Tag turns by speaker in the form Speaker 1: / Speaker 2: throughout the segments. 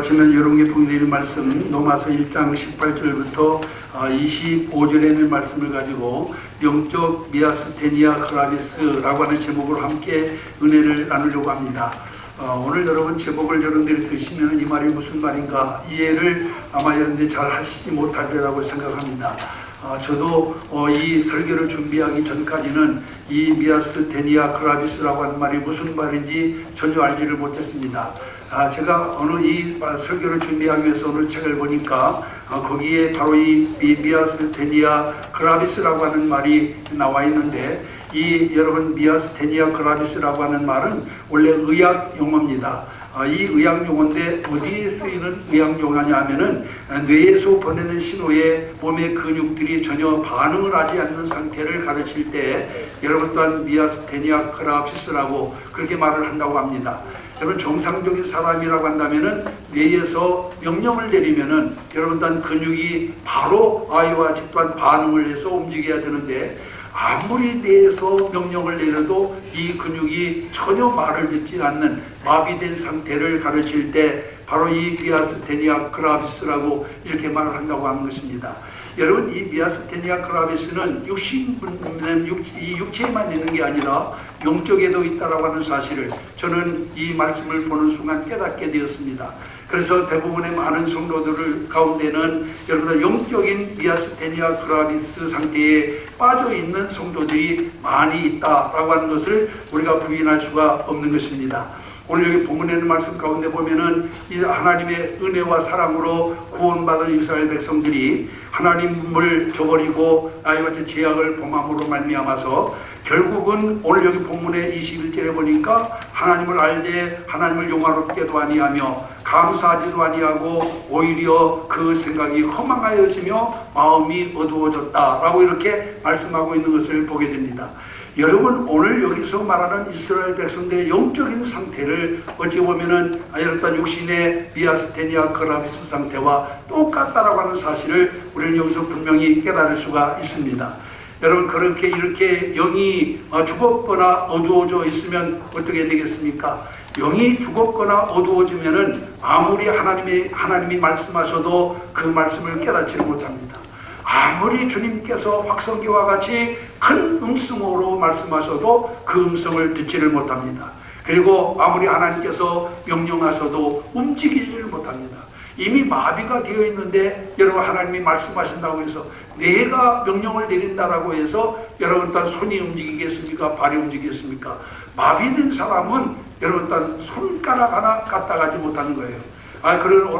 Speaker 1: 아침에 여러분께 보내드릴 말씀 로마서 1장 18절부터 25절의 말씀을 가지고 영적 미아스테니아 크라비스라고 하는 제목으로 함께 은혜를 나누려고 합니다. 오늘 여러분 제목을 여러분들이 들으시면 이 말이 무슨 말인가 이해를 아마 여러분들이 잘 하시지 못하리라고 생각합니다. 저도 이 설교를 준비하기 전까지는 이 미아스테니아 크라비스라고 하는 말이 무슨 말인지 전혀 알지를 못했습니다. 제가 이 설교를 준비하기 위해서 오늘 책을 보니까 거기에 바로 이 미아스테니아 크라비스라고 하는 말이 나와 있는데, 여러분 미아스테니아 크라비스라고 하는 말은 원래 의학 용어입니다. 이 의학 용어인데 어디에 쓰이는 의학 용어냐 하면은 뇌에서 보내는 신호에 몸의 근육들이 전혀 반응을 하지 않는 상태를 가르칠 때 여러분 또한 미아스테니아 크라비스라고 그렇게 말을 한다고 합니다. 여러분 정상적인 사람이라고 한다면은 뇌에서 명령을 내리면은 여러분 또한 근육이 바로 아이와 또한 반응을 해서 움직여야 되는데, 아무리 뇌에서 명령을 내려도 이 근육이 전혀 말을 듣지 않는 마비된 상태를 가르칠 때 바로 이 미아스테니아 크라비스라고 이렇게 말을 한다고 하는 것입니다. 여러분 이 미아스테니아 크라비스는 육체에만 있는 게 아니라 영적에도 있다라고 하는 사실을 저는 이 말씀을 보는 순간 깨닫게 되었습니다. 그래서 대부분의 많은 성도들 가운데는 여러분들 영적인 미아스테니아 크라비스 상태에 빠져 있는 성도들이 많이 있다라고 하는 것을 우리가 부인할 수가 없는 것입니다. 오늘 여기 본문에 있는 말씀 가운데 보면은 이 하나님의 은혜와 사랑으로 구원받은 이스라엘 백성들이 하나님을 저버리고 아이와 같이 죄악을 범함으로 말미암아서 결국은 오늘 여기 본문의 21절에 보니까 하나님을 알되 하나님을 영화롭게도 아니하며 감사하지도 아니하고 오히려 그 생각이 허망하여지며 마음이 어두워졌다라고 이렇게 말씀하고 있는 것을 보게 됩니다. 여러분 오늘 여기서 말하는 이스라엘 백성들의 영적인 상태를 어찌 보면은 여러분 육신의 미아스테니아 크라비스 상태와 똑같다라고 하는 사실을 우리는 여기서 분명히 깨달을 수가 있습니다. 여러분 그렇게 이렇게 영이 죽었거나 어두워져 있으면 어떻게 되겠습니까? 영이 죽었거나 어두워지면은 아무리 하나님이 말씀하셔도 그 말씀을 깨닫지를 못합니다. 아무리 주님께서 확성기와 같이 큰 음성으로 말씀하셔도 그 음성을 듣지를 못합니다. 그리고 아무리 하나님께서 명령하셔도 움직이지를 못합니다. 이미 마비가 되어 있는데 여러분 하나님이 말씀하신다고 해서 내가 명령을 내린다라고 해서 여러분 딴 손이 움직이겠습니까? 발이 움직이겠습니까? 마비된 사람은 여러분 딴 손가락 하나 까딱하지 못하는 거예요.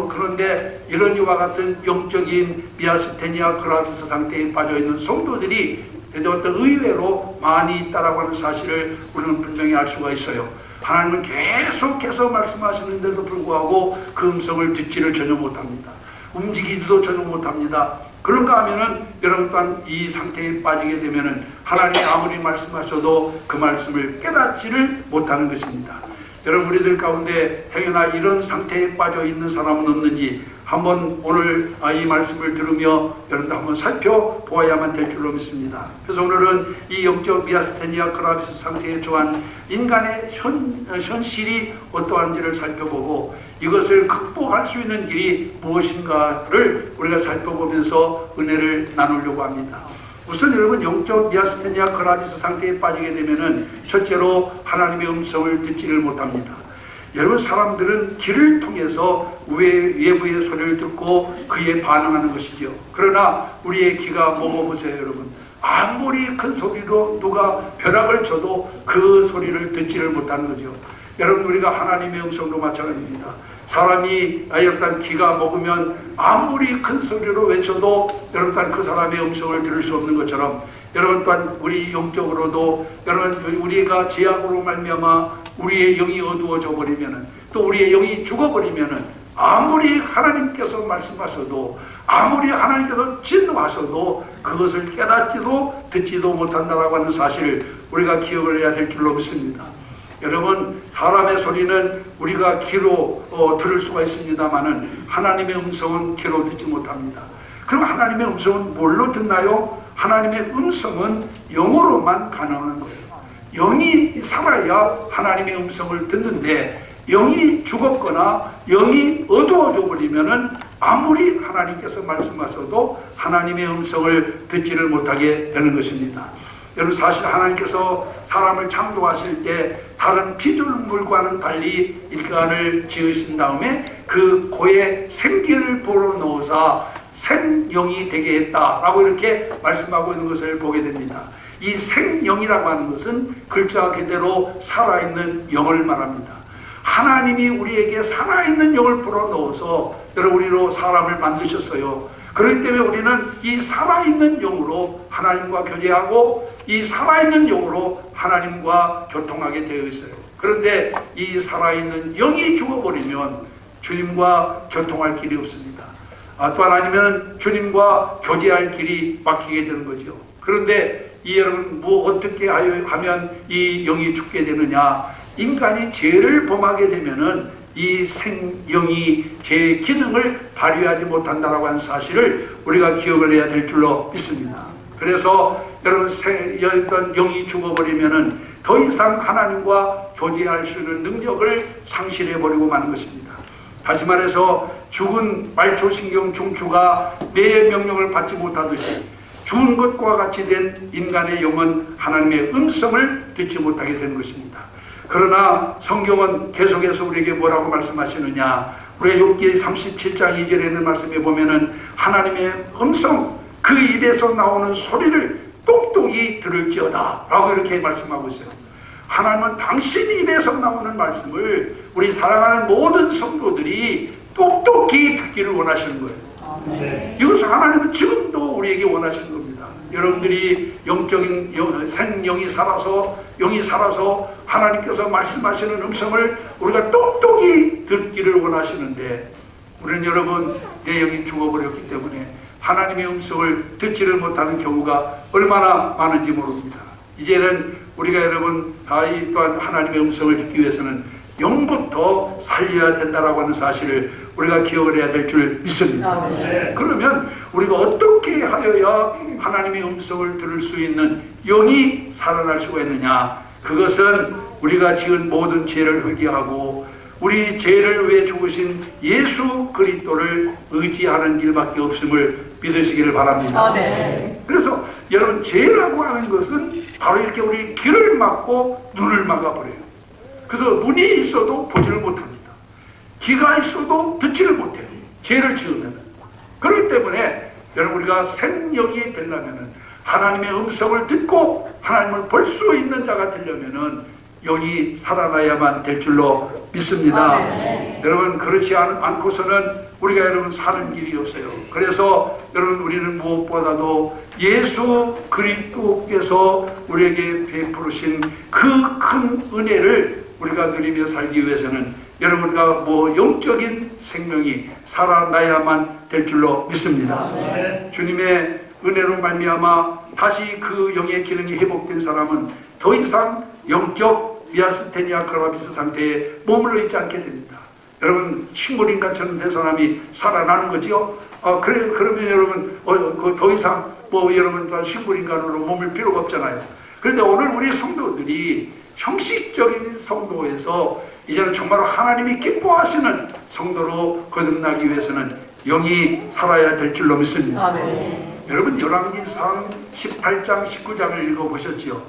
Speaker 1: 그런데 이런 이와 같은 영적인 미아스테니아 크라비스 상태에 빠져있는 성도들이 어떤 의외로 많이 있다라고 하는 사실을 우리는 분명히 알 수가 있어요. 하나님은 계속해서 말씀하시는데도 불구하고 그 음성을 듣지를 전혀 못합니다. 움직이지도 전혀 못합니다. 그런가 하면은 여러분 또한 이 상태에 빠지게 되면은 하나님이 아무리 말씀하셔도 그 말씀을 깨닫지를 못하는 것입니다. 여러분 우리들 가운데 행여나 이런 상태에 빠져 있는 사람은 없는지 한번 오늘 이 말씀을 들으며 여러분들 한번 살펴보아야만 될 줄로 믿습니다. 그래서 오늘은 이 영적 미아스테니아 크라비스 상태에 처한 인간의 현실이 어떠한지를 살펴보고 이것을 극복할 수 있는 길이 무엇인가를 우리가 살펴보면서 은혜를 나누려고 합니다. 우선 여러분 영적 미아스테니아 크라비스 상태에 빠지게 되면은 첫째로 하나님의 음성을 듣지를 못합니다. 여러분 사람들은 귀를 통해서 외부의 소리를 듣고 그에 반응하는 것이죠. 그러나 우리의 귀가 먹어보세요 여러분. 아무리 큰 소리로 누가 벼락을 쳐도 그 소리를 듣지를 못하는 거죠. 여러분 우리가 하나님의 음성도 마찬가지입니다. 사람이 여러분 귀가 먹으면 아무리 큰 소리로 외쳐도 여러분 그 사람의 음성을 들을 수 없는 것처럼 여러분 또한 우리 영적으로도 여러분 우리가 죄악으로 말미암아 우리의 영이 어두워져 버리면은 또 우리의 영이 죽어버리면은 아무리 하나님께서 말씀하셔도 아무리 하나님께서 진노하셔도 그것을 깨닫지도 듣지도 못한다라고 하는 사실을 우리가 기억을 해야 될 줄로 믿습니다. 여러분 사람의 소리는 우리가 귀로 들을 수가 있습니다만은 하나님의 음성은 귀로 듣지 못합니다. 그럼 하나님의 음성은 뭘로 듣나요? 하나님의 음성은 영으로만 가능한 거예요. 영이 살아야 하나님의 음성을 듣는데 영이 죽었거나 영이 어두워져 버리면은 아무리 하나님께서 말씀하셔도 하나님의 음성을 듣지를 못하게 되는 것입니다. 여러분, 사실 하나님께서 사람을 창조하실 때 다른 피조물과는 달리 인간을 지으신 다음에 그 코에 생기를 불어넣어서 생영이 되게 했다라고 이렇게 말씀하고 있는 것을 보게 됩니다. 이 생영이라고 하는 것은 글자 그대로 살아있는 영을 말합니다. 하나님이 우리에게 살아있는 영을 불어넣어서 우리로 사람을 만드셨어요. 그렇기 때문에 우리는 이 살아있는 영으로 하나님과 교제하고 이 살아있는 영으로 하나님과 교통하게 되어 있어요. 그런데 이 살아있는 영이 죽어버리면 주님과 교통할 길이 없습니다. 또한 아니면 주님과 교제할 길이 막히게 되는 거죠. 그런데 이 여러분, 어떻게 하면 이 영이 죽게 되느냐? 인간이 죄를 범하게 되면은 이 생영이 제 기능을 발휘하지 못한다라고 하는 사실을 우리가 기억을 해야 될 줄로 믿습니다. 그래서 여러분, 영이 죽어버리면은 더 이상 하나님과 교제할 수 있는 능력을 상실해버리고 마는 것입니다. 다시 말해서 죽은 말초신경 중추가 뇌의 명령을 받지 못하듯이 죽은 것과 같이 된 인간의 영은 하나님의 음성을 듣지 못하게 되는 것입니다. 그러나 성경은 계속해서 우리에게 뭐라고 말씀하시느냐? 우리가 욥기 37장 2절에 있는 말씀에 보면은 하나님의 음성, 그 입에서 나오는 소리를 똑똑히 들을지어다 라고 이렇게 말씀하고 있어요. 하나님은 당신 입에서 나오는 말씀을 우리 사랑하는 모든 성도들이 똑똑히 듣기를 원하시는 거예요. 이것을 하나님은 지금도 우리에게 원하시는 겁니다. 여러분들이 영적인 생영이 살아서 하나님께서 말씀하시는 음성을 우리가 똑똑히 듣기를 원하시는데, 우리는 여러분, 내 영이 죽어버렸기 때문에 하나님의 음성을 듣지를 못하는 경우가 얼마나 많은지 모릅니다. 이제는 우리가 여러분, 또한 하나님의 음성을 듣기 위해서는 영부터 살려야 된다라고 하는 사실을 우리가 기억을 해야 될 줄 믿습니다. 그러면 우리가 어떻게 하여야 하나님의 음성을 들을 수 있는 영이 살아날 수가 있느냐? 그것은 우리가 지은 모든 죄를 회개하고 우리 죄를 위해 죽으신 예수 그리스도를 의지하는 길밖에 없음을 믿으시기를 바랍니다. 그래서 여러분, 죄라고 하는 것은 바로 이렇게 우리 귀를 막고 눈을 막아버려요. 그래서 눈이 있어도 보지를 못합니다. 귀가 있어도 듣지를 못해요. 죄를 지으면. 그렇기 때문에 여러분, 우리가 생영이 되려면, 하나님의 음성을 듣고 하나님을 볼 수 있는 자가 되려면 영이 살아나야만 될 줄로 믿습니다. 여러분, 그렇지 않고서는 우리가 여러분 사는 길이 없어요. 그래서 여러분, 우리는 무엇보다도 예수 그리스도께서 우리에게 베푸신 그 큰 은혜를 우리가 누리며 살기 위해서는 여러분, 우리가 영적인 생명이 살아나야만 될 줄로 믿습니다. 주님의 은혜로 말미암아 다시 그 영의 기능이 회복된 사람은 더 이상 영적 미아스테니아 그라비스 상태에 머물러 있지 않게 됩니다. 여러분, 식물인간처럼 된 사람이 살아나는 거죠. 그러면 여러분, 더 이상 여러분 식물인간으로 머물 필요가 없잖아요. 그런데 오늘 우리 성도들이 형식적인 성도에서 이제는 정말로 하나님이 기뻐하시는 성도로 거듭나기 위해서는 영이 살아야 될 줄로 믿습니다. 여러분, 열왕기상 18장 19장을 읽어보셨지요?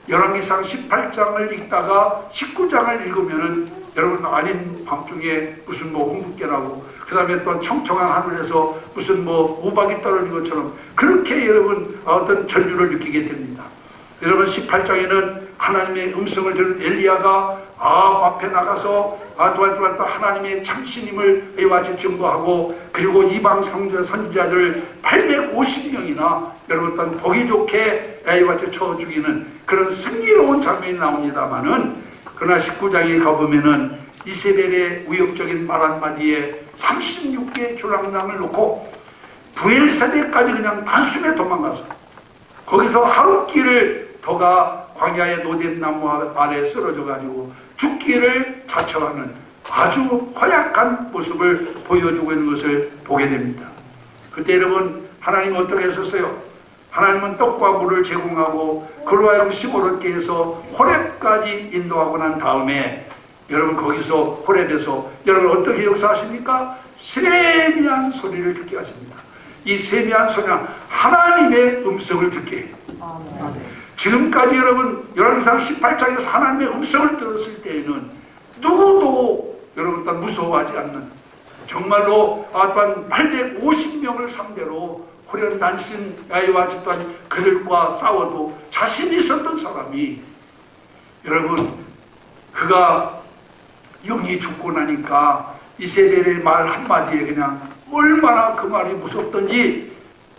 Speaker 1: 열왕기상 18장을 읽다가 19장을 읽으면은 여러분, 아닌 밤중에 무슨 홍두깨 나고, 그 다음에 또 청청한 하늘에서 무슨 우박이 떨어진 것처럼 그렇게 여러분 어떤 전율을 느끼게 됩니다. 여러분, 18장에는 하나님의 음성을 들은 엘리야가 앞에 나가서 또한 또 하나님의 참신임을 이와 같이 증거하고, 그리고 이방 선지자들 850명이나 여러분 또 보기 좋게 이와 같이 쳐 죽이는 그런 승리로운 장면이 나옵니다만은, 그러나 19장에 가보면은 이세벨의 위협적인 말 한마디에 36개의 주랑랑을 놓고 부엘세베까지 그냥 단숨에 도망가서 거기서 하룻길을 더가 광야의 노뎀나무 아래 쓰러져 가지고 죽기를 자처하는 아주 허약한 모습을 보여주고 있는 것을 보게 됩니다. 그때 여러분, 하나님은 어떻게 하셨어요? 하나님은 떡과 물을 제공하고 그로 하여금 심을 얻게 해서 호렙까지 인도하고 난 다음에 여러분 거기서 호렙에서 여러분 어떻게 역사하십니까? 세미한 소리를 듣게 하십니다. 이 세미한 소리는 하나님의 음성을 듣게 해요. 지금까지 여러분 열왕기상 18장에서 하나님의 음성을 들었을 때에는 누구도 여러분 다 무서워하지 않는, 정말로 850명을 상대로 호련 단신 야이와 집단 그들과 싸워도 자신이 있었던 사람이, 여러분 그가 영이 죽고 나니까 이세벨의 말 한마디에 그냥 얼마나 그 말이 무섭던지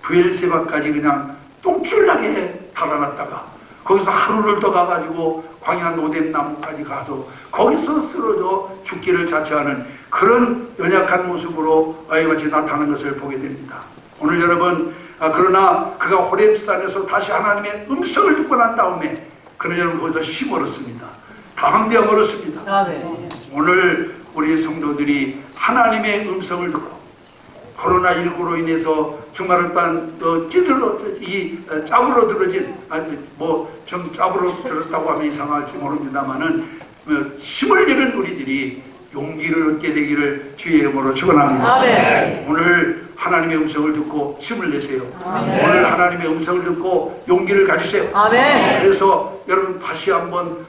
Speaker 1: 브엘세바까지 그냥 똥줄나게 달아났다가 거기서 하루를 더 가가지고 광야 노뎀 나무까지 가서 거기서 쓰러져 죽기를 자처하는 그런 연약한 모습으로 아이같이 나타나는 것을 보게 됩니다. 오늘 여러분, 그러나 그가 호렙산에서 다시 하나님의 음성을 듣고 난 다음에 그는 여러분 거기서 힘 얻었습니다. 담대함 얻었습니다. 오늘 우리 성도들이 하나님의 음성을 듣고 코로나19로 인해서 정말 어떤 짭으로 들어진, 좀 짭으로 들었다고 하면 이상할지 모릅니다만은 힘을 잃은 우리들이 용기를 얻게 되기를 주의 이름으로 축원합니다. 오늘 하나님의 음성을 듣고 힘을 내세요. 오늘 하나님의 음성을 듣고 용기를 가지세요. 그래서 여러분 다시 한번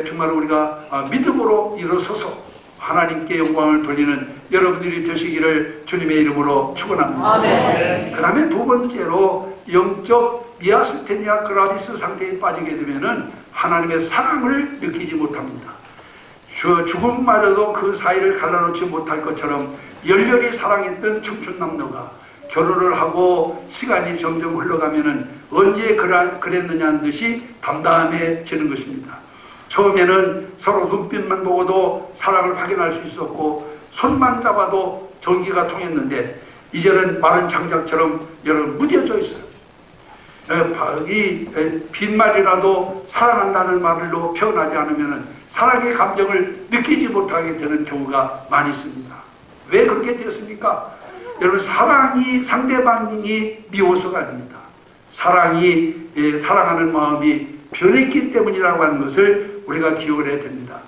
Speaker 1: 정말 우리가 믿음으로 일어서서 하나님께 영광을 돌리는 여러분들이 되시기를 주님의 이름으로 축원합니다. 그 다음에 두 번째로 영적 미아스테니아 그라비스 상태에 빠지게 되면은 하나님의 사랑을 느끼지 못합니다. 죽음마저도 그 사이를 갈라놓지 못할 것처럼 열렬히 사랑했던 청춘 남녀가 결혼을 하고 시간이 점점 흘러가면은 언제 그랬느냐는 듯이 담담해지는 것입니다. 처음에는 서로 눈빛만 보고도 사랑을 확인할 수 있었고 손만 잡아도 전기가 통했는데 이제는 마른 장작처럼 여러분 무뎌져 있어요. 이 빈말이라도 사랑한다는 말로 표현하지 않으면 사랑의 감정을 느끼지 못하게 되는 경우가 많이 있습니다. 왜 그렇게 되었습니까? 여러분 사랑이 상대방이 미워서가 아닙니다. 사랑하는 마음이 변했기 때문이라고 하는 것을 우리가 기억을 해야 됩니다.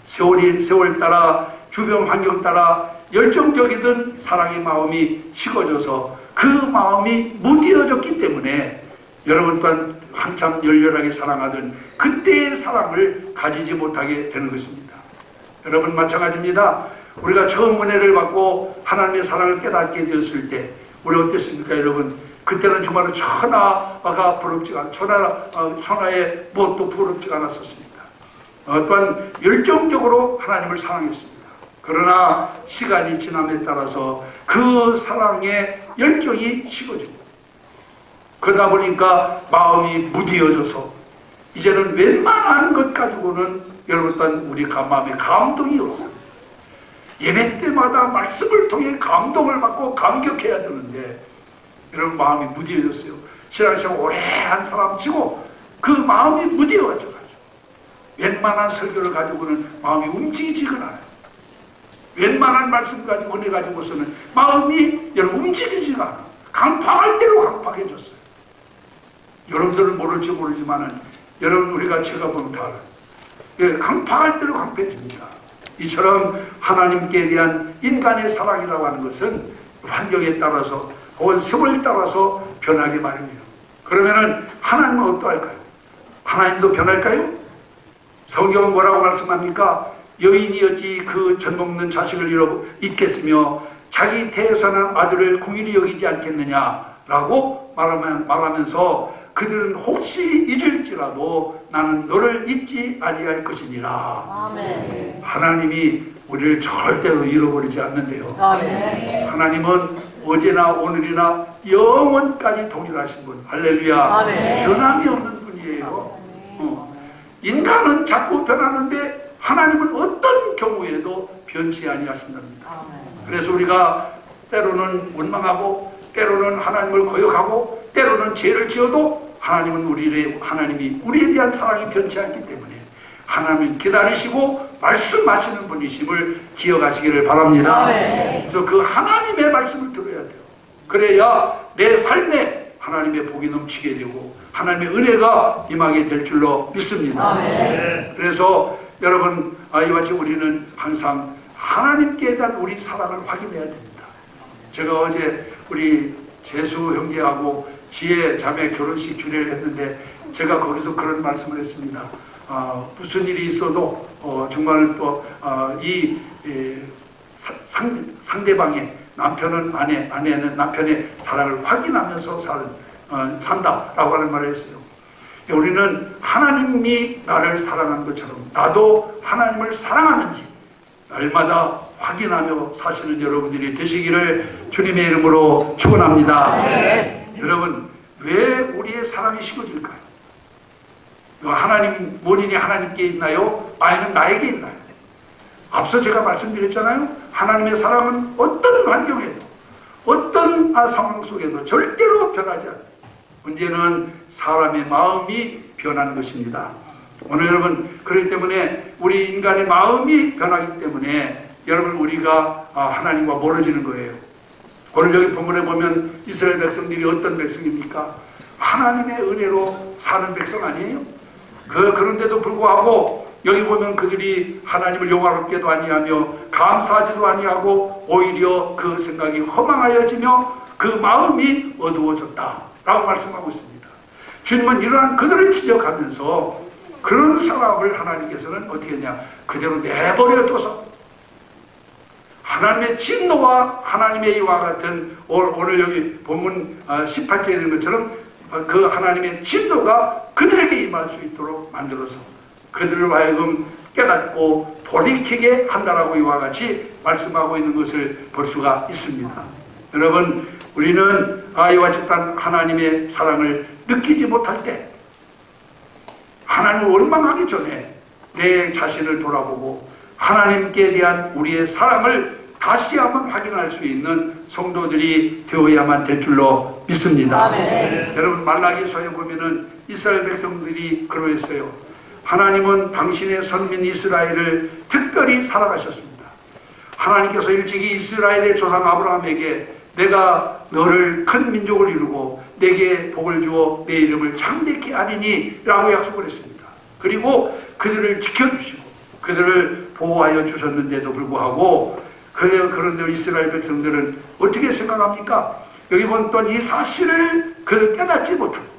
Speaker 1: 세월 따라 주변 환경 따라 열정적이던 사랑의 마음이 식어져서 그 마음이 무뎌졌기 때문에 여러분 또한 한참 열렬하게 사랑하던 그때의 사랑을 가지지 못하게 되는 것입니다. 여러분 마찬가지입니다. 우리가 처음 은혜를 받고 하나님의 사랑을 깨닫게 되었을 때 우리 어땠습니까 여러분? 그때는 정말 천하가 부럽지가 천하의 무엇도 부럽지가 않았었습니다. 또한 열정적으로 하나님을 사랑했습니다. 그러나 시간이 지남에 따라서 그 사랑의 열정이 식어지고 그러다 보니까 마음이 무디어져서 이제는 웬만한 것 가지고는 여러분 일단 우리 마음에 감동이 없어요. 예배 때마다 말씀을 통해 감동을 받고 감격해야 되는데 여러분 마음이 무디어졌어요. 신앙생활 오래 한 사람 치고 그 마음이 무디어져가지고 웬만한 설교를 가지고는 마음이 움직이지가 않아요. 웬만한 말씀 가지고 은혜 가지고서는 마음이 여러분 움직이지가 않아요. 강팍할 대로 강팍해졌어요. 여러분들은 모를지 모르지만은 여러분 우리가 제가 보면 다 알아요. 강팍할 대로 강팍해집니다. 이처럼 하나님께 대한 인간의 사랑이라고 하는 것은 환경에 따라서 혹은 세월에 따라서 변하기 마련이에요. 그러면은 하나님은 어떠할까요? 하나님도 변할까요? 성경은 뭐라고 말씀합니까? 여인이 어찌 그 젖 먹는 자식을 잊겠으며 자기 태에서 난 아들을 궁일이 여기지 않겠느냐라고 말하면서 그들은 혹시 잊을지라도 나는 너를 잊지 아니할 것이니라. 아멘. 하나님이 우리를 절대로 잃어버리지 않는데요. 아멘. 하나님은 어제나 오늘이나 영원까지 동일하신 분. 할렐루야. 아멘. 변함이 없는 분이에요. 인간은 자꾸 변하는데 하나님은 어떤 경우에도 변치 아니하신답니다. 그래서 우리가 때로는 원망하고 때로는 하나님을 거역하고 때로는 죄를 지어도 하나님이 우리에 대한 사랑이 변치 않기 때문에 하나님 기다리시고 말씀하시는 분이심을 기억하시기를 바랍니다. 그래서 그 하나님의 말씀을 들어야 돼요. 그래야 내 삶에 하나님의 복이 넘치게 되고 하나님의 은혜가 임하게 될 줄로 믿습니다. 그래서 여러분 이와 같이 우리는 항상 하나님께 대한 우리 사랑을 확인해야 됩니다. 제가 어제 우리 재수 형제하고 지혜 자매 결혼식 주례를 했는데 제가 거기서 그런 말씀을 했습니다. 무슨 일이 있어도 정말 또 상대방의 남편은 아내, 아내는 남편의 사랑을 확인하면서 산다라고 하는 말을 했어요. 우리는 하나님이 나를 사랑한 것처럼 나도 하나님을 사랑하는지 날마다 확인하며 사시는 여러분들이 되시기를 주님의 이름으로 축원합니다. 여러분, 왜 우리의 사랑이 식어질까요? 원인이 하나님께 있나요? 아니면 나에게 있나요? 앞서 제가 말씀드렸잖아요. 하나님의 사랑은 어떤 환경에도 어떤 상황 속에도 절대로 변하지 않아요. 문제는 사람의 마음이 변하는 것입니다. 오늘 여러분, 그렇기 때문에 우리 인간의 마음이 변하기 때문에 여러분 우리가 하나님과 멀어지는 거예요. 오늘 여기 본문에 보면 이스라엘 백성들이 어떤 백성입니까? 하나님의 은혜로 사는 백성 아니에요? 그런데도 불구하고 여기 보면 그들이 하나님을 영화롭게도 아니하며 감사하지도 아니하고 오히려 그 생각이 허망하여지며 그 마음이 어두워졌다 라고 말씀하고 있습니다. 주님은 이러한 그들을 지적하면서 그런 사람을 하나님께서는 어떻게 했냐, 그대로 내버려둬서 하나님의 진노와 하나님의 이와 같은, 오늘 여기 본문 18절에 있는 것처럼 그 하나님의 진노가 그들에게 임할 수 있도록 만들어서 그들을 하여금 깨닫고 돌이키게 한다라고 이와 같이 말씀하고 있는 것을 볼 수가 있습니다. 여러분, 우리는 이와 같이 하나님의 사랑을 느끼지 못할 때, 하나님을 원망하기 전에 내 자신을 돌아보고 하나님께 대한 우리의 사랑을 다시 한번 확인할 수 있는 성도들이 되어야만 될 줄로 믿습니다. 여러분, 말라기서에 보면은 이스라엘 백성들이 그러했어요. 하나님은 당신의 선민 이스라엘을 특별히 사랑하셨습니다. 하나님께서 일찍이 이스라엘의 조상 아브라함에게 내가 너를 큰 민족을 이루고 내게 복을 주어 내 이름을 창대케 하리니 라고 약속을 했습니다. 그리고 그들을 지켜주시고 그들을 보호하여 주셨는데도 불구하고 그런데 이스라엘 백성들은 어떻게 생각합니까? 여기 보면 또 이 사실을 그들 깨닫지 못합니다.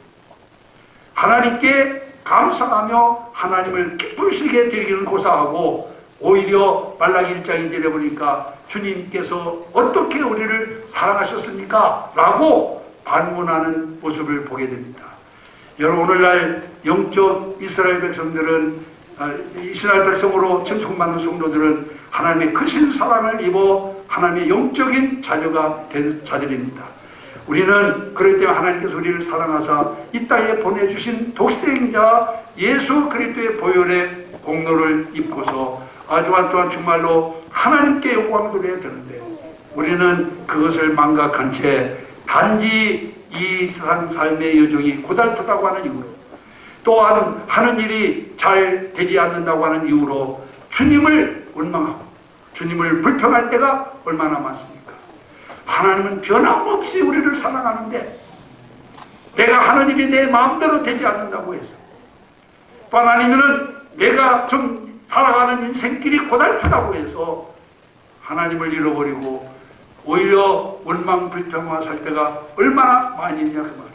Speaker 1: 하나님께 감사하며 하나님을 기쁘시게 드리기는 고사하고 오히려 말라기 1장 2절에 보니까 주님께서 어떻게 우리를 사랑하셨습니까? 라고 반문하는 모습을 보게 됩니다. 여러분, 오늘날 영적 이스라엘 백성들은 이스라엘 백성으로稱颂받는 성도들은 하나님의 크신 사랑을 입어 하나님의 영적인 자녀가 된 자들입니다. 우리는 그럴 때 하나님께서 우리를 사랑하사 이 땅에 보내주신 독생자 예수 그리스도의 보혈의 공로를 입고서 또한 정말로 하나님께 영광 돌려야 되는데 우리는 그것을 망각한 채 단지 이 세상 삶의 여정이 고달프다고 하는 이유로 또한 하는 일이 잘 되지 않는다고 하는 이유로 주님을 원망하고 주님을 불평할 때가 얼마나 많습니까? 하나님은 변함없이 우리를 사랑하는데 내가 하는 일이 내 마음대로 되지 않는다고 해서 또 하나님은 내가 좀 살아가는 인생길이 고달프다고 해서 하나님을 잃어버리고 오히려 원망 불평만 살 때가 얼마나 많이 있냐 그 말이에요.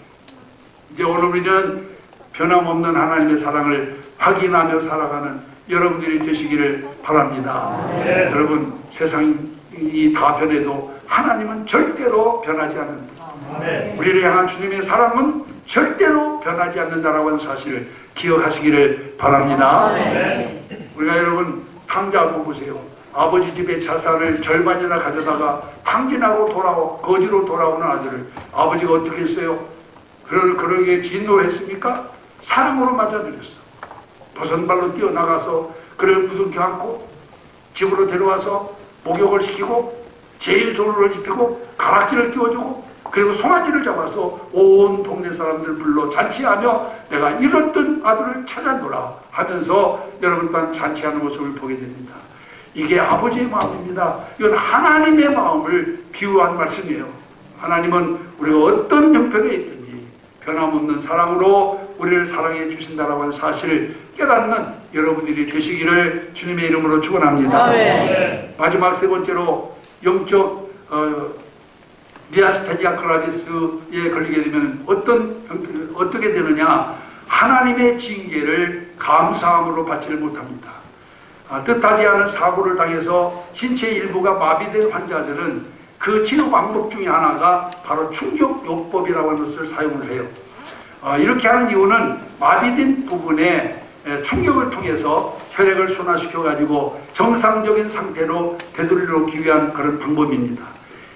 Speaker 1: 이제 오늘 우리는 변함없는 하나님의 사랑을 확인하며 살아가는 여러분들이 되시기를 바랍니다. 여러분, 세상이 다 변해도 하나님은 절대로 변하지 않는다. 우리를 향한 주님의 사랑은 절대로 변하지 않는다라고 하는 사실을 기억하시기를 바랍니다. 우리가 여러분 탕자 한번 보세요. 아버지 집에 자산을 절반이나 가져다가 탕진하고 거지로 돌아오는 아들을 아버지가 어떻게 했어요? 그러게 진노했습니까? 사랑으로 맞아들였어. 버선발로 뛰어나가서 그를 부둥켜 안고 집으로 데려와서 목욕을 시키고 제일 좋은 옷을 입히고 가락지를 끼워주고 그리고 송아지를 잡아서 온 동네 사람들 불러 잔치하며 내가 잃었던 아들을 찾아노라 하면서 여러분 또한 잔치하는 모습을 보게 됩니다. 이게 아버지의 마음입니다. 이건 하나님의 마음을 비유한 말씀이에요. 하나님은 우리가 어떤 형편에 있든지 변함없는 사랑으로 우리를 사랑해 주신다라고 하는 사실을 깨닫는 여러분들이 되시기를 주님의 이름으로 축원합니다. 마지막 세 번째로 영적 미아스테니아 클라비스에 걸리게 되면 어떻게 되느냐? 하나님의 징계를 감사함으로 받지를 못합니다. 뜻하지 않은 사고를 당해서 신체 일부가 마비된 환자들은 그 치료 방법 중에 하나가 바로 충격요법이라고 하는 것을 사용을 해요. 이렇게 하는 이유는 마비된 부분에 충격을 통해서 혈액을 순환시켜 가지고 정상적인 상태로 되돌려놓기 위한 그런 방법입니다.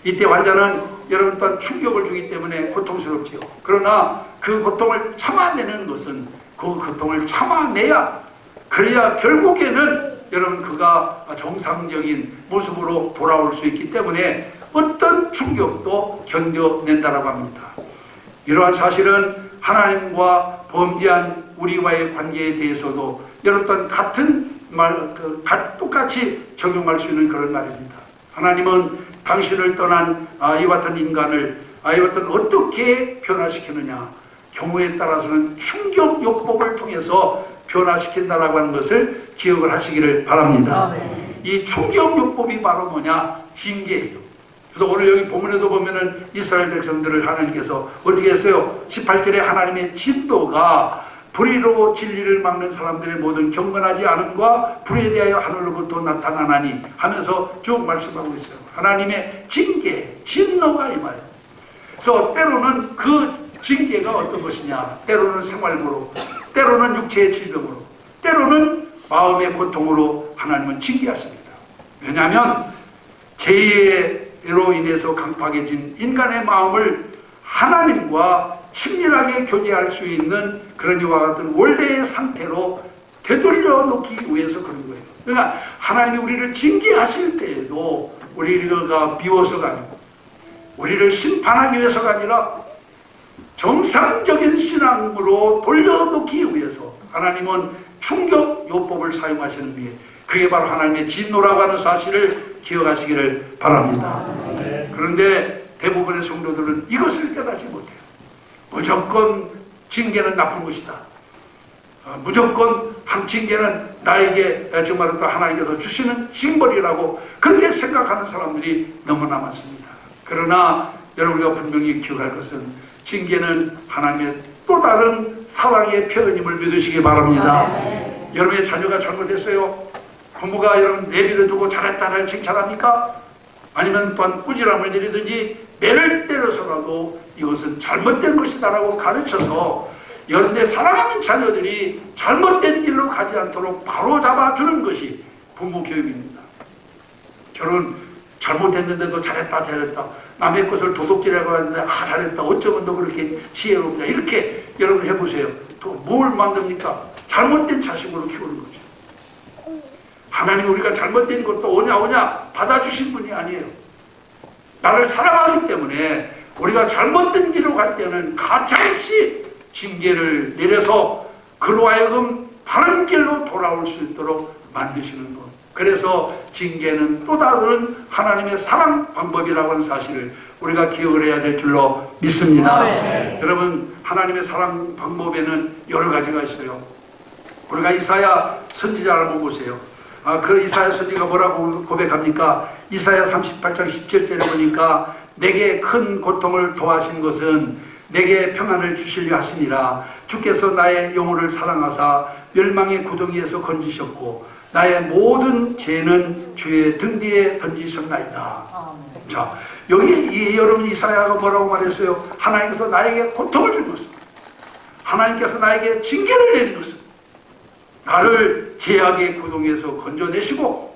Speaker 1: 이때 환자는 여러분 또한 충격을 주기 때문에 고통스럽지요. 그러나 그 고통을 참아내는 것은 그 고통을 참아내야, 그래야 결국에는 여러분 그가 정상적인 모습으로 돌아올 수 있기 때문에 어떤 충격도 견뎌낸다라고 합니다. 이러한 사실은 하나님과 범죄한 우리와의 관계에 대해서도 여러분 같은 똑같이 적용할 수 있는 그런 말입니다. 하나님은 당신을 떠난 이와 같은 인간을 이와 같은 어떻게 변화시키느냐, 경우에 따라서는 충격요법을 통해서 변화시킨다라고 하는 것을 기억을 하시기를 바랍니다. 이 충격요법이 바로 뭐냐? 징계예요. 그래서 오늘 여기 본문에도 보면은 이스라엘 백성들을 하나님께서 어떻게 했어요? 18절에 하나님의 진노가 불의로 진리를 막는 사람들의 모든 경건하지 않음과 불의에 대하여 하늘로부터 나타나나니 하면서 쭉 말씀하고 있어요. 하나님의 징계, 진노가 임하여. 그래서 때로는 그 징계가 어떤 것이냐? 때로는 생활고로, 때로는 육체의 질병으로, 때로는 마음의 고통으로 하나님은 징계하십니다. 왜냐하면 죄로 인해서 강팍해진 인간의 마음을 하나님과 친밀하게 교제할 수 있는 그런 이와 같은 원래의 상태로 되돌려 놓기 위해서 그런 거예요. 그러니까 하나님이 우리를 징계하실 때에도 우리가 미워서가 아니고 우리를 심판하기 위해서가 아니라 정상적인 신앙으로 돌려놓기 위해서 하나님은 충격요법을 사용하시는 위해, 그게 바로 하나님의 진노라고 하는 사실을 기억하시기를 바랍니다. 그런데 대부분의 성도들은 이것을 깨닫지 못해요. 무조건 징계는 나쁜 것이다. 무조건 한 징계는 나에게 정말 또 하나님께서 주시는 징벌이라고 그렇게 생각하는 사람들이 너무나 많습니다. 그러나 여러분과 분명히 기억할 것은 징계는 하나님의 또 다른 사랑의 표현임을 믿으시기 바랍니다. 여러분의 자녀가 잘못했어요. 부모가 여러분 내비둬두고 잘했다는 칭찬합니까? 아니면 또한 꾸지람을 내리든지 매를 때려서라도 이것은 잘못된 것이다라고 가르쳐서 여러분의 사랑하는 자녀들이 잘못된 길로 가지 않도록 바로 잡아주는 것이 부모 교육입니다. 결혼 잘못했는데도 잘했다 남의 것을 도둑질하고 했는데 잘했다, 어쩌면 너 그렇게 지혜롭냐, 이렇게 여러분 해보세요. 또 뭘 만듭니까? 잘못된 자식으로 키우는 거죠. 하나님 우리가 잘못된 것도 오냐 받아주신 분이 아니에요. 나를 사랑하기 때문에 우리가 잘못된 길로 갈 때는 가차없이 징계를 내려서 그로 하여금 바른 길로 돌아올 수 있도록 만드시는 것. 그래서 징계는 또 다른 하나님의 사랑 방법이라고 하는 사실을 우리가 기억을 해야 될 줄로 믿습니다. 여러분, 하나님의 사랑 방법에는 여러 가지가 있어요. 우리가 이사야 선지자를 한번 보세요. 그 이사야 선지가 뭐라고 고백합니까? 이사야 38장 17절에 보니까 내게 큰 고통을 더하신 것은 내게 평안을 주시려 하시니라. 주께서 나의 영혼을 사랑하사 멸망의 구덩이에서 건지셨고 나의 모든 죄는 주의 등 뒤에 던지셨나이다. 자, 여기 여러분 이사야가 뭐라고 말했어요? 하나님께서 나에게 고통을 준 것은, 하나님께서 나에게 징계를 내린 것은 나를 죄악의 구덩이에서 건져내시고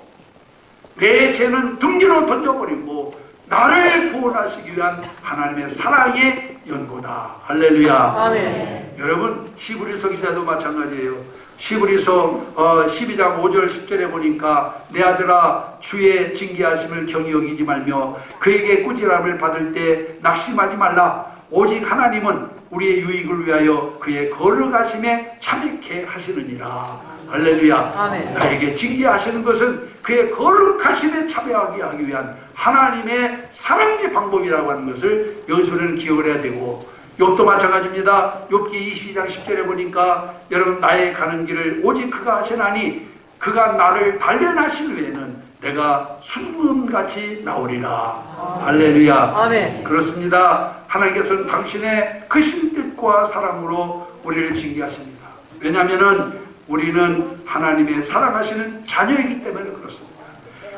Speaker 1: 내 죄는 등 뒤로 던져버리고 나를 구원하시기 위한 하나님의 사랑의 연고다. 할렐루야. 아멘. 여러분, 히브리서 기자도 마찬가지예요. 히브리서 12장 5절 10절에 보니까 내 아들아 주의 징계하심을 경히 여기지 말며 그에게 꾸지람을 받을 때 낙심하지 말라. 오직 하나님은 우리의 유익을 위하여 그의 거룩하심에 참여케 하시느니라. 할렐루야. 아멘. 나에게 징계하시는 것은 그의 거룩하심에 참여하게 하기 위한 하나님의 사랑의 방법이라고 하는 것을 여기서는 기억을 해야 되고, 욥도 마찬가지입니다. 욥기 22장 10절에 보니까 여러분 나의 가는 길을 오직 그가 하시나니 그가 나를 단련하신 후에는 내가 순금같이 나오리라. 할렐루야.
Speaker 2: 아멘.
Speaker 1: 그렇습니다. 하나님께서는 당신의 크신 뜻과 사랑으로 우리를 징계하십니다. 왜냐하면 우리는 하나님의 사랑하시는 자녀이기 때문에 그렇습니다.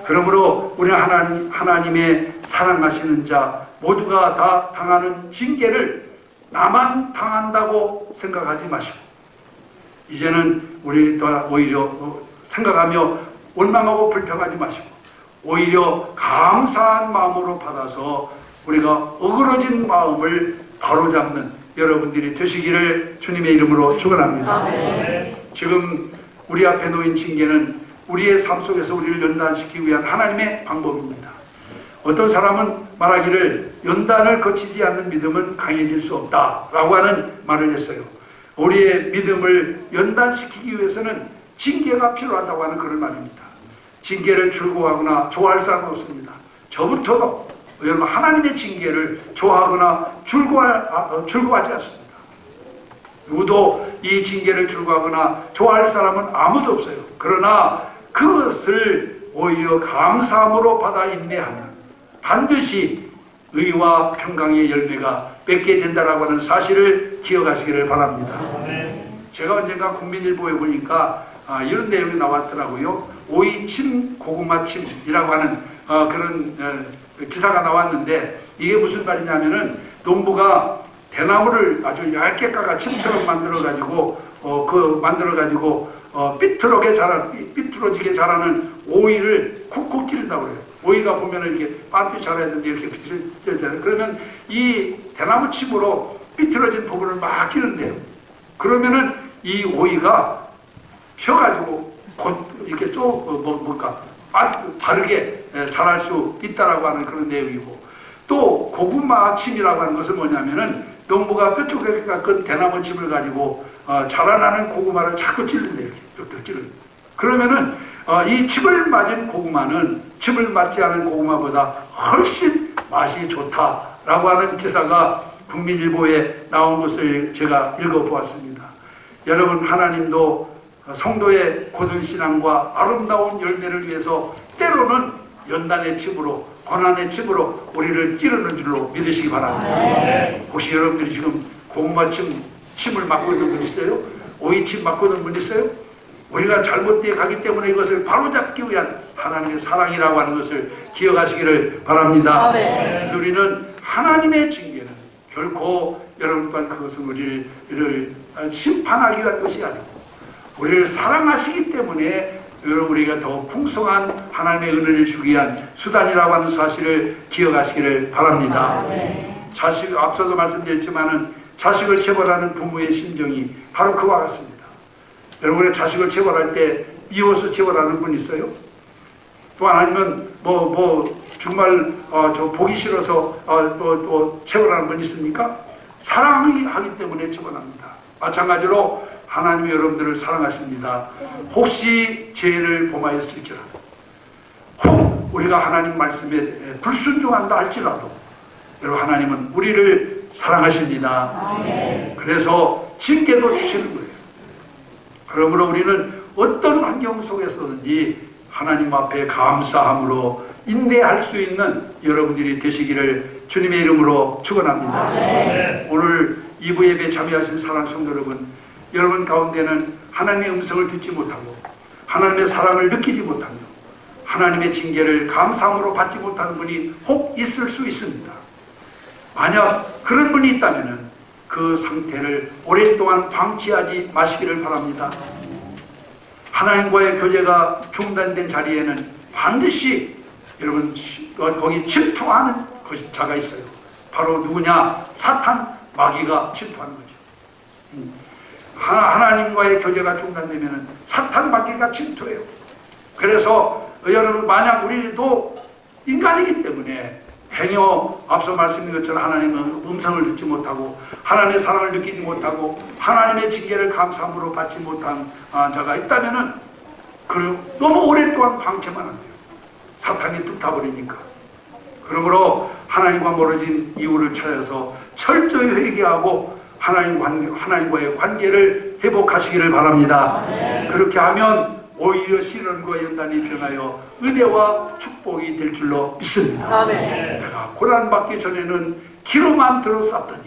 Speaker 1: 그러므로 우리는 하나님의 사랑하시는 자 모두가 다 당하는 징계를 나만 당한다고 생각하지 마시고 이제는 우리가 오히려 생각하며 원망하고 불평하지 마시고 오히려 감사한 마음으로 받아서 우리가 어그러진 마음을 바로잡는 여러분들이 되시기를 주님의 이름으로 축원합니다. 지금 우리 앞에 놓인 징계는 우리의 삶 속에서 우리를 연단시키기 위한 하나님의 방법입니다. 어떤 사람은 말하기를 연단을 거치지 않는 믿음은 강해질 수 없다라고 하는 말을 했어요. 우리의 믿음을 연단시키기 위해서는 징계가 필요하다고 하는 그런 말입니다. 징계를 즐거워하거나 좋아할 사람은 없습니다. 저부터도 여러분 하나님의 징계를 좋아하거나 즐거워하지 않습니다. 누구도 이 징계를 즐거워하거나 좋아할 사람은 아무도 없어요. 그러나 그것을 오히려 감사함으로 받아 인내하면 반드시 의와 평강의 열매가 맺게 된다라고 하는 사실을 기억하시기를 바랍니다. 제가 언젠가 국민일보에 보니까 이런 내용이 나왔더라고요. 오이침 고구마침이라고 하는 그런 기사가 나왔는데 이게 무슨 말이냐면은 농부가 대나무를 아주 얇게 깎아 침처럼 만들어가지고 삐뚤어지게 자라는 오이를 쿡쿡 찌른다고 그래요. 오이가 보면은 이렇게 빤듯 자라야 되는데 이렇게 삐뚤어지잖아요. 그러면 이 대나무 침으로 삐뚤어진 부분을 막 찌른대요. 그러면은 이 오이가 펴가지고 이렇게 바르게 자랄 수 있다라고 하는 그런 내용이고 또 고구마 침이라고 하는 것은 뭐냐면은 농부가 뾰족하게 깎은 대나무 침을 가지고 자라나는 고구마를 자꾸 찔른대 이렇게 뚝뚝 찔른. 그러면은 이 칩을 맞은 고구마는 칩을 맞지 않은 고구마보다 훨씬 맛이 좋다라고 하는 기사가 국민일보에 나온 것을 제가 읽어보았습니다. 여러분 하나님도 성도의 고든 신앙과 아름다운 열매를 위해서 때로는 연단의 침으로 고난의 침으로 우리를 찌르는 줄로 믿으시기 바랍니다. 혹시 여러분들이 지금 고구마 침을 맞고 있는 분 있어요? 오이침 맞고 있는 분 있어요? 우리가 잘못되어 가기 때문에 이것을 바로잡기 위한 하나님의 사랑이라고 하는 것을 기억하시기를 바랍니다. 그래서 우리는 하나님의 징계는 결코 여러분 또한 그것은 우리를 심판하기 위한 것이 아니고 우리를 사랑하시기 때문에 여러분 우리가 더 풍성한 하나님의 은혜를 주기 위한 수단이라고 하는 사실을 기억하시기를 바랍니다. 앞서도 말씀드렸지만은 자식을 체벌하는 부모의 심정이 바로 그와 같습니다. 여러분의 자식을 체벌할 때 미워서 체벌하는 분 있어요? 또 아니면 정말 저 보기 싫어서 체벌하는 분 있습니까? 사랑하기 때문에 체벌합니다. 마찬가지로 하나님이 여러분들을 사랑하십니다. 혹시 죄를 범하였을지라도 혹 우리가 하나님 말씀에 불순종한다 할지라도 여러분 하나님은 우리를 사랑하십니다. 그래서 징계도 주시는 거예요. 그러므로 우리는 어떤 환경 속에서든지 하나님 앞에 감사함으로 인내할 수 있는 여러분들이 되시기를 주님의 이름으로 축원합니다. 오늘 2부 예배에 참여하신 사랑하는 성도 여러분 가운데는 하나님의 음성을 듣지 못하고 하나님의 사랑을 느끼지 못하며 하나님의 징계를 감사함으로 받지 못하는 분이 혹 있을 수 있습니다. 만약 그런 분이 있다면 그 상태를 오랫동안 방치하지 마시기를 바랍니다. 하나님과의 교제가 중단된 자리에는 반드시 여러분 거기 침투하는 자가 있어요. 바로 누구냐? 사탄, 마귀가 침투하는 거죠. 하나님과의 교제가 중단되면 사탄, 마귀가 침투해요. 그래서 여러분 만약 우리도 인간이기 때문에 행여 앞서 말씀드린 것처럼 하나님의 음성을 듣지 못하고 하나님의 사랑을 느끼지 못하고 하나님의 징계를 감사함으로 받지 못한 자가 있다면은 그걸 너무 오랫동안 방치만 안 돼요. 사탄이 뜯어버리니까. 그러므로 하나님과 멀어진 이유를 찾아서 철저히 회개하고 하나님과의 관계를 회복하시기를 바랍니다. 그렇게 하면 오히려 시련과 연단이 변하여 은혜와 축복이 될 줄로 믿습니다. 내가 고난받기 전에는 귀로만 들었었더니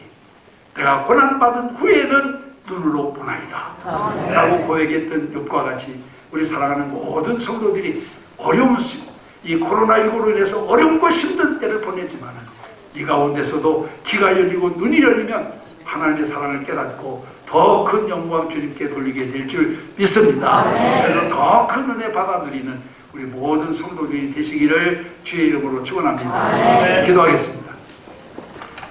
Speaker 1: 내가 고난받은 후에는 눈으로 보나이다 라고 고백했던 욥과 같이 우리 사랑하는 모든 성도들이 어려우시고 이 코로나19로 인해서 어렵고 힘든 때를 보냈지만 이 가운데서도 귀가 열리고 눈이 열리면 하나님의 사랑을 깨닫고 더 큰 영광 주님께 돌리게 될 줄 믿습니다. 그래서 더 큰 은혜 받아 누리는 우리 모든 성도들이 되시기를 주의 이름으로 축원합니다. 기도하겠습니다.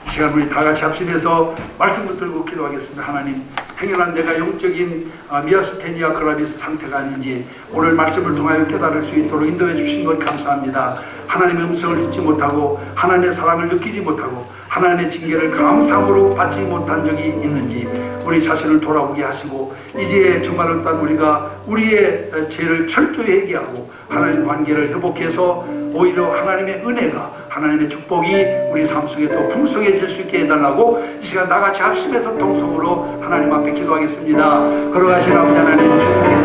Speaker 1: 이 시간 우리 다 같이 합심해서 말씀 붙들고 기도하겠습니다. 하나님, 행여난 내가 영적인 미아스테니아 그라비스 상태가 아닌지 오늘 말씀을 통하여 깨달을 수 있도록 인도해 주신 것 감사합니다. 하나님의 음성을 듣지 못하고 하나님의 사랑을 느끼지 못하고 하나님의 징계를 감사함으로 받지 못한 적이 있는지 우리 자신을 돌아보게 하시고 이제 정말 어떤 우리가 우리의 죄를 철저히 회개하고 하나님 관계를 회복해서 오히려 하나님의 은혜가 하나님의 축복이 우리 삶 속에 더 풍성해질 수 있게 해달라고 이 시간 나같이 합심해서 동성으로 하나님 앞에 기도하겠습니다. 걸어가신 아버지 하나님 주님의